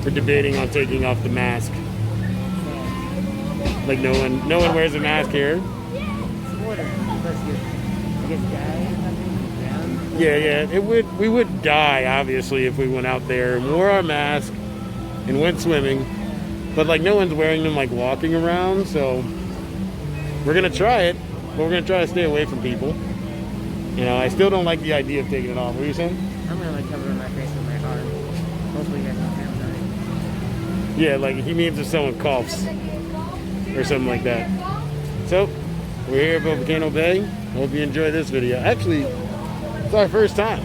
We're debating on taking off the mask. Like no one wears a mask here. Yeah. We would die obviously if we went out there and wore our mask and went swimming. But like no one's wearing them like walking around, so we're gonna try it, but we're gonna try to stay away from people. You know, I still don't like the idea of taking it off. What were you saying? I'm gonna like cover my face with my arm. Hopefully you guys don't feel that. Yeah, like he means if someone coughs or something like that. So, we're here at Volcano Bay. Hope you enjoy this video. Actually, it's our first time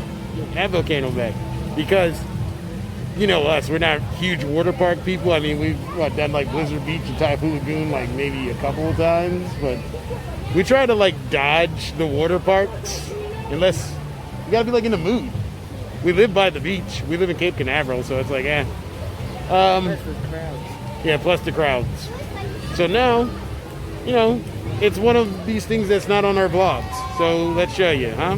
at Volcano Bay because, you know us, we're not huge water park people. I mean, we've done like Blizzard Beach and Typhoon Lagoon like maybe a couple of times, but we try to like dodge the water parks unless you gotta be like in the mood. We live by the beach. We live in Cape Canaveral, so it's like, yeah, plus the crowds. So now, you know, it's one of these things that's not on our vlogs. So let's show you, huh?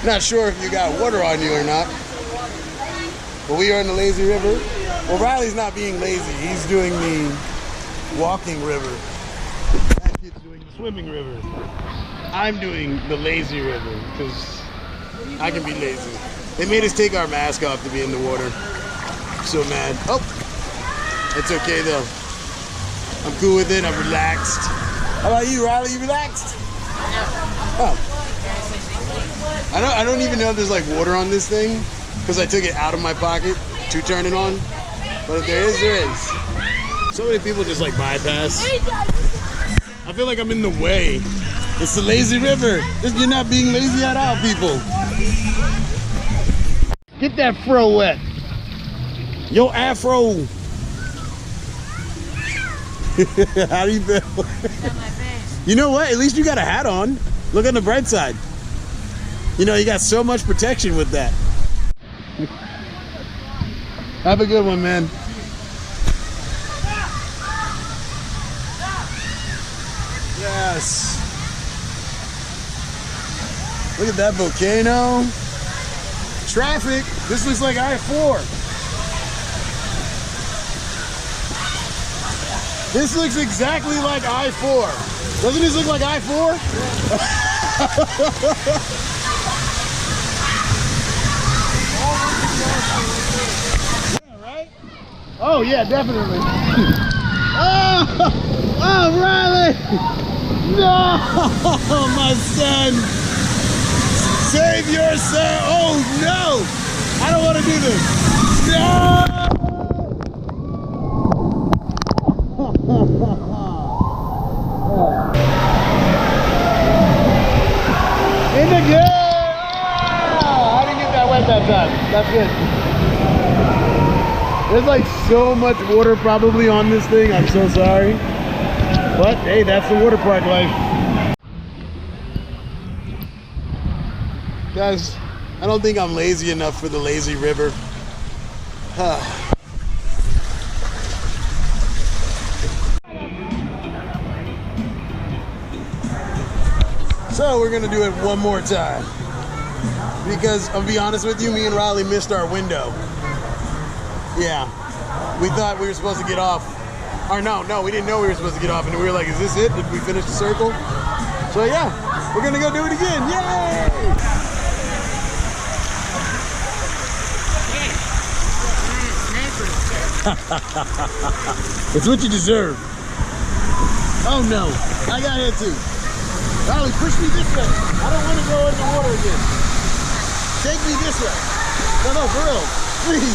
Not sure if you got water on you or not, but we are in the lazy river. Well, Riley's not being lazy. He's doing the walking river. That kid's doing the swimming river. I'm doing the lazy river because I can be lazy. They made us take our mask off to be in the water. I'm so mad. Oh, it's okay though. I'm cool with it. I'm relaxed. How about you, Riley? You relaxed? Oh. I don't even know if there's like water on this thing because I took it out of my pocket to turn it on. But if there is, there is. So many people just like bypass. I feel like I'm in the way. It's the lazy river. You're not being lazy at all, people. Get that fro wet. Yo, afro. How do you feel? You know what? At least you got a hat on. Look on the bright side. You know, you got so much protection with that. Have a good one, man. Yes. Look at that volcano. Traffic. This looks like I-4. This looks exactly like I-4. Doesn't this look like I-4? Yeah, right? Oh yeah, definitely. Oh, Riley! No, my son! Save yourself! Oh no! I don't want to do this. No! In the game! Oh, I didn't get that wet that time. That's good. There's like so much water probably on this thing. I'm so sorry. But hey, that's the water park life. Guys, I don't think I'm lazy enough for the lazy river. So we're gonna do it one more time. Because I'll be honest with you, me and Riley missed our window. Yeah, we thought we were supposed to get off. Or no, we didn't know we were supposed to get off, and we were like, is this it? Did we finish the circle? So yeah, we're gonna go do it again, yay! It's what you deserve. Oh no, I got hit too. Riley, push me this way. I don't want to go in the water again. Take me this way. No, for real. Please.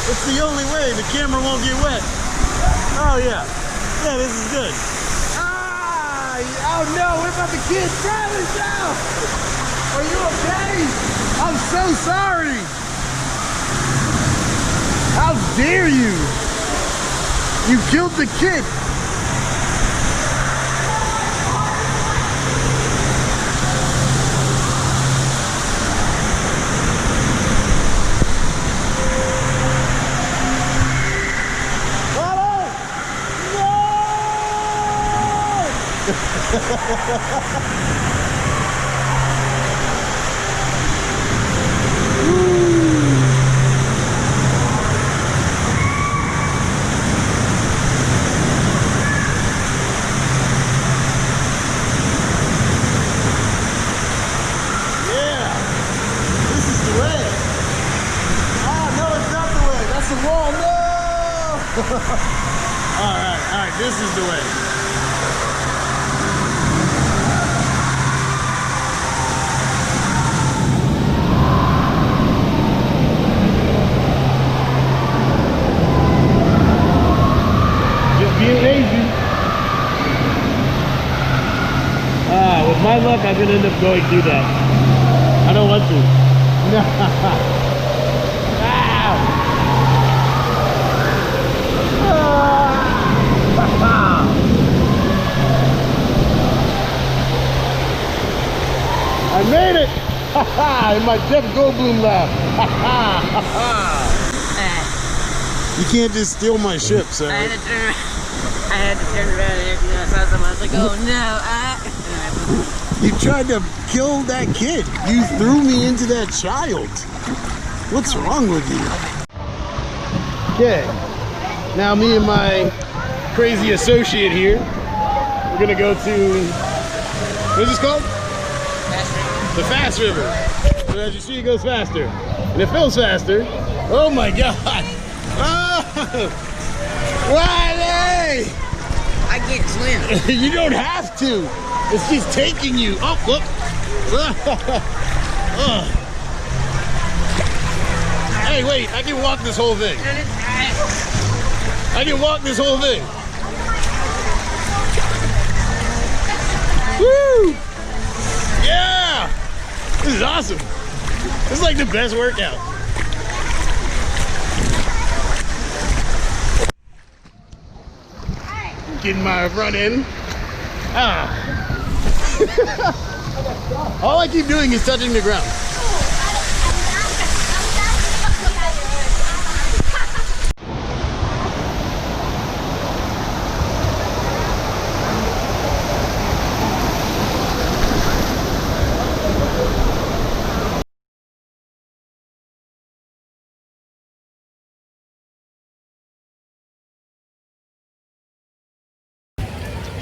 It's the only way. The camera won't get wet. Oh, yeah. Yeah, this is good. Ah! Oh, no. What about the kids? Riley, no! Are you okay? I'm so sorry. How dare you? You killed the kid. Alright, this is the way. Just being lazy. With my luck, I'm gonna end up going through that. I don't want to. I made it! In my Jeff Goldblum laugh. You can't just steal my ship, sir. I had to turn around after I saw someone. I was like, oh no, You tried to kill that kid. You threw me into that child. What's wrong with you? Okay. Now me and my crazy associate here, we're gonna go to, what is this called? The fast river. So as you see, it goes faster. And it feels faster. Oh my God. Oh! Riley! I can't swim. You don't have to. It's just taking you. Oh, look. Hey, wait. I can walk this whole thing. I can walk this whole thing. Woo! Yeah! This is awesome. This is like the best workout. Getting my run in. All I keep doing is touching the ground.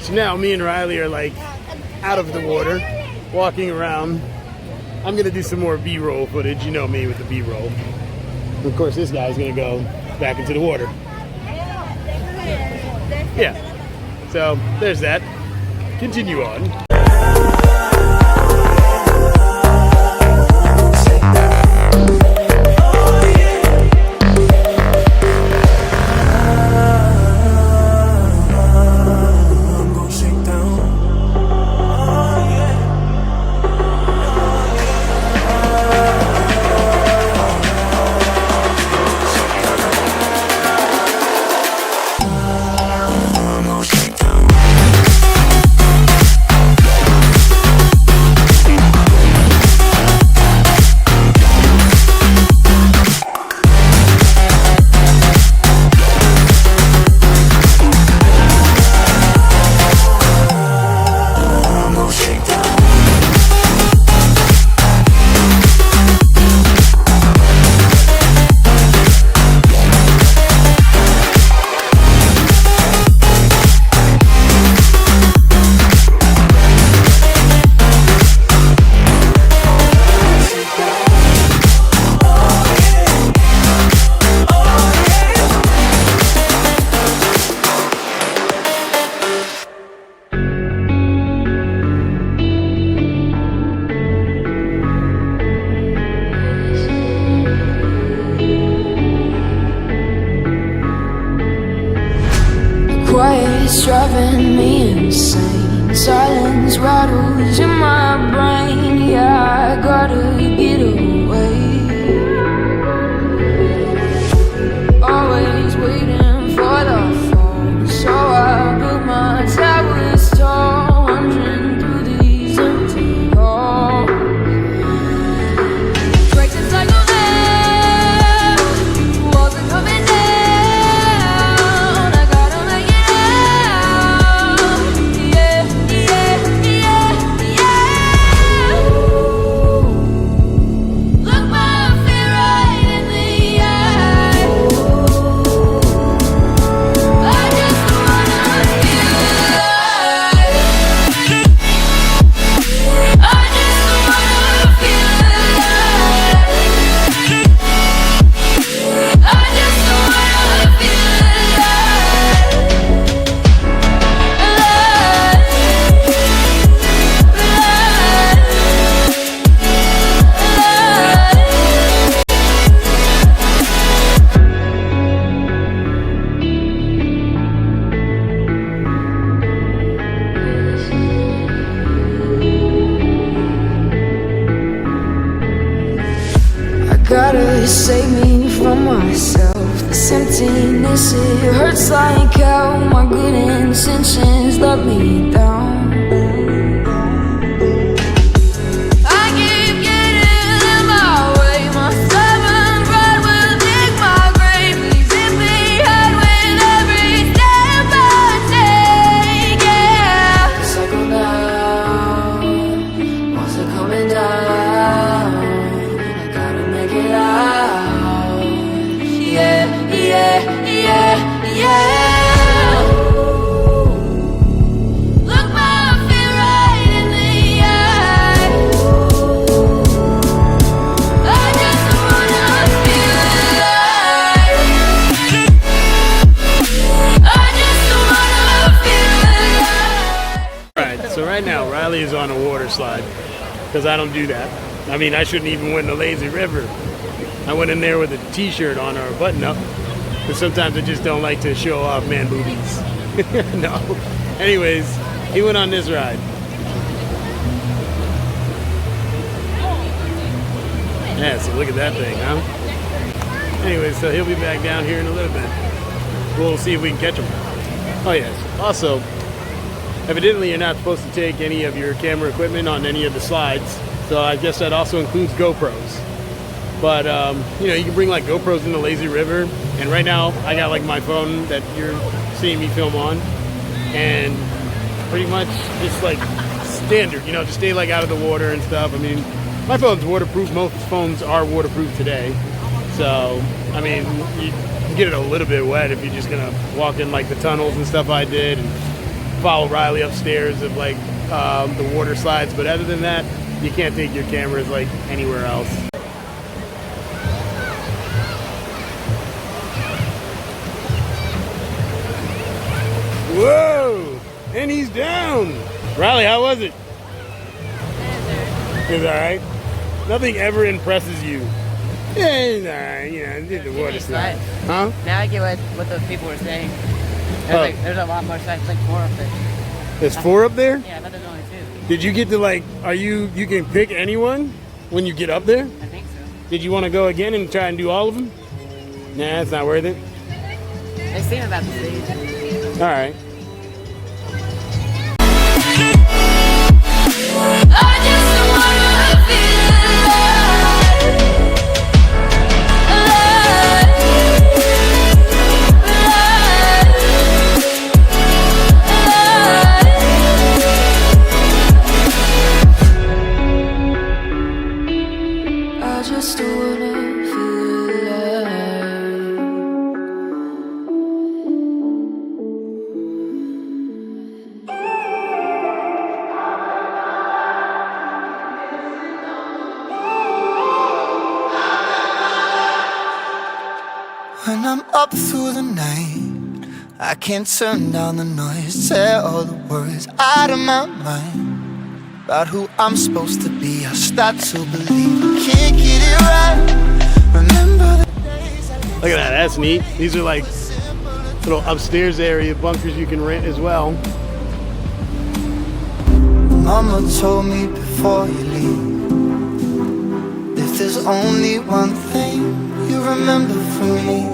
So now me and Riley are like out of the water, walking around. I'm gonna do some more B-roll footage. You know me with the B-roll. Of course, this guy's gonna go back into the water. Yeah. So there's that. Continue on. it's driving me insane. Silence rattles in my brain. Yeah, I gotta get away. Always waiting for the phone, so I built my towers tall, wandering through these empty halls. Breaks the cycle now, walls are coming down. I gotta make it out. Yeah, yeah, yeah, yeah. Look my fear right in the eye. I just wanna feel alive. I just wanna feel alive. I just wanna feel I gotta save me from myself. This emptiness, it hurts like hell. My good intentions let me down. I keep getting in my way. My stubborn pride will dig my grave. Leaving behind with every step I take. Yeah, the cycle down, walls are coming down. I gotta make it out. Yeah, yeah, yeah, yeah. Look my fear right in the eye. I just wanna feel alive. I just wanna feel alive. Alright, so right now Riley is on a water slide because I don't do that. I mean, I shouldn't even win the lazy river. I went in there with a t-shirt on or a button up because sometimes I just don't like to show off man boobies. No. Anyways, he went on this ride. Yeah, so look at that thing, huh? Anyways, so he'll be back down here in a little bit. We'll see if we can catch him. Oh yes. Also, evidently you're not supposed to take any of your camera equipment on any of the slides. So I guess that also includes GoPros. But, you know, you can bring like GoPros in the lazy river. And right now I got like my phone that you're seeing me film on. And pretty much just like standard, you know, just stay like out of the water and stuff. I mean, my phone's waterproof. Most phones are waterproof today. So, I mean, you can get it a little bit wet if you're just gonna walk in like the tunnels and stuff I did and follow Riley upstairs of like the water slides. But other than that, you can't take your cameras like anywhere else. Whoa! And he's down! Riley, how was it? It was alright? Nothing ever impresses you. Yeah, it's alright, you know, did the water slide. Huh? Now I get what those people were saying. There's a lot more sites, like 4 up there. There's 4 up there? Yeah, I thought there's only 2. Did you get to like, you can pick anyone when you get up there? I think so. Did you want to go again and try and do all of them? Nah, it's not worth it. They seem about the same. Alright. I just wanna feel alive. I just wanna feel alive. When I'm up through the night, I can't turn down the noise. Tear all the worries out of my mind about who I'm supposed to be. I start to believe I can't get it right. Remember the days I Look at that, that's neat. These are like Little upstairs area, bunkers you can rent as well. Mama told me before you leave, if there's only one thing you remember from me,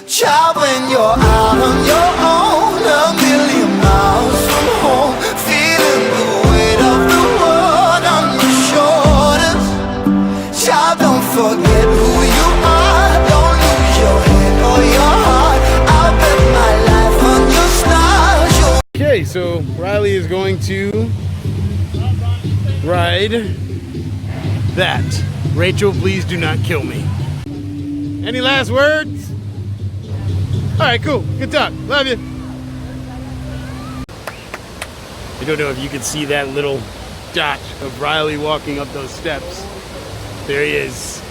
child, when you're out on your own, a million miles from home, feeling the weight of the world on your shoulders, child, don't forget who you are, don't lose your head or your heart, I'll bet my life on your stars. Okay, so Riley is going to ride that. Rachel, please do not kill me. Any last words? All right, cool. Good talk. Love you. I don't know if you can see that little dot of Riley walking up those steps. There he is.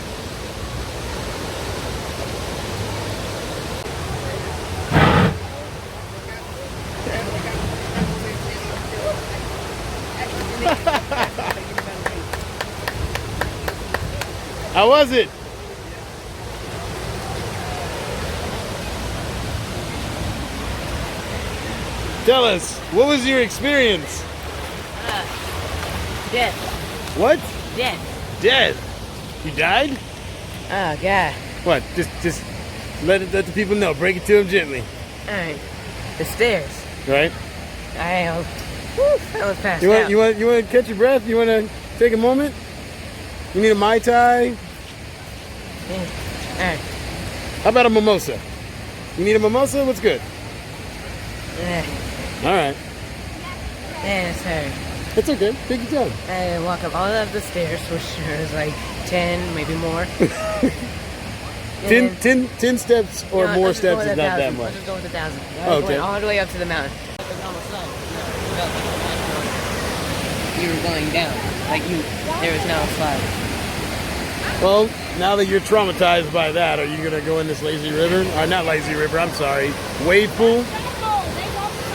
How was it? Tell us, what was your experience? Death. What? Death. Dead. You died? Oh, God. What? Just let the people know. Break it to them gently. Alright. The stairs. Right? I was passed You out. want to catch your breath? You want to take a moment? You need a Mai Tai? Alright. How about a mimosa? You need a mimosa? What's good? All right. Yeah, sorry. That's okay. Take your time. I walk up all of the stairs, which was like 10, maybe more. 10 steps or No, more let's just go steps with is not 1,000. that much. Let's just go with 1,000. Oh, okay. All the way up to the mountain. You were going down. There was no slide. Well, now that you're traumatized by that, are you going to go in this lazy river? Not lazy river, I'm sorry. Wave pool?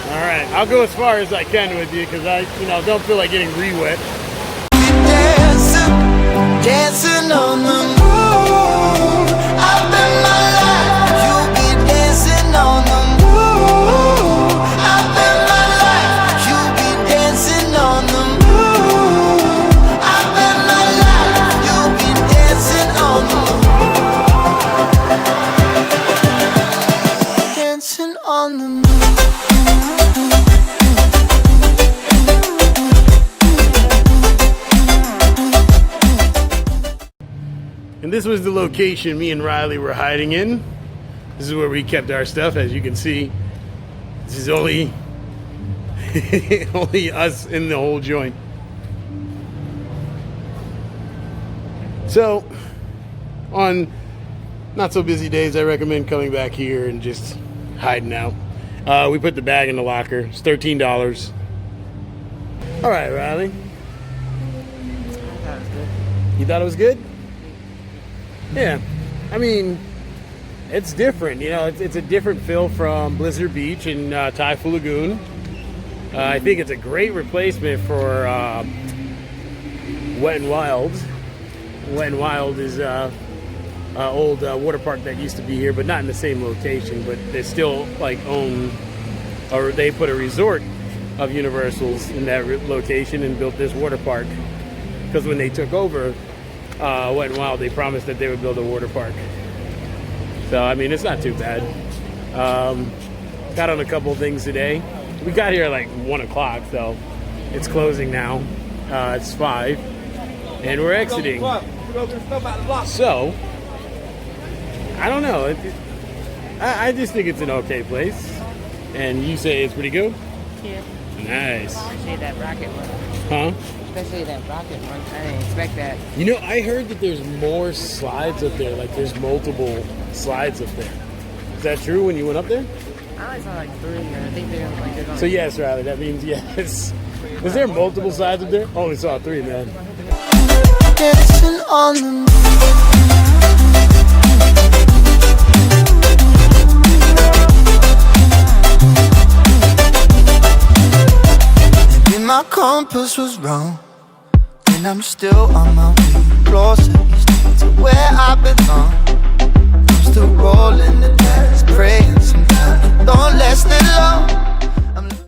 All right, I'll go as far as I can with you because I, don't feel like getting re-wet. Dancing on the moon, I bet my life you'll be dancing on the moon. I bet my life you'll be dancing on the moon. I bet my life you'll be dancing on the moon. Dancing on the moon. And this was the location me and Riley were hiding in. This is where we kept our stuff, as you can see. This is only only us in the whole joint. So, on not so busy days, I recommend coming back here and just hiding out. We put the bag in the locker. It's $13. All right, Riley. That was good. You thought it was good? Yeah, I mean, it's different. It's a different feel from Blizzard Beach and Taifu Lagoon. I think it's a great replacement for Wet n Wild. Wet n Wild is old water park that used to be here, but not in the same location. But they still own, or they put a resort of Universals in that location and built this water park. Because when they took over Wet n Wild, they promised that they would build a water park. So, I mean, it's not too bad. Got on a couple things today. We got here at 1 o'clock, so it's closing now. It's 5, and we're exiting. So, I don't know. I just think it's an okay place. And you say it's pretty good? Yeah. Nice. Especially that rocket one. Huh? Especially that rocket one. I didn't expect that. I heard that there's more slides up there. There's multiple slides up there. Is that true when you went up there? I only saw 3. I think they're going. So yes, Riley, that means yes. Was there multiple slides up there? Only saw 3, man. Dancing on the moon. Maybe my compass was wrong, and I'm still on my way closer to where I belong. I'm still rolling the dice, praying sometimes don't last that long.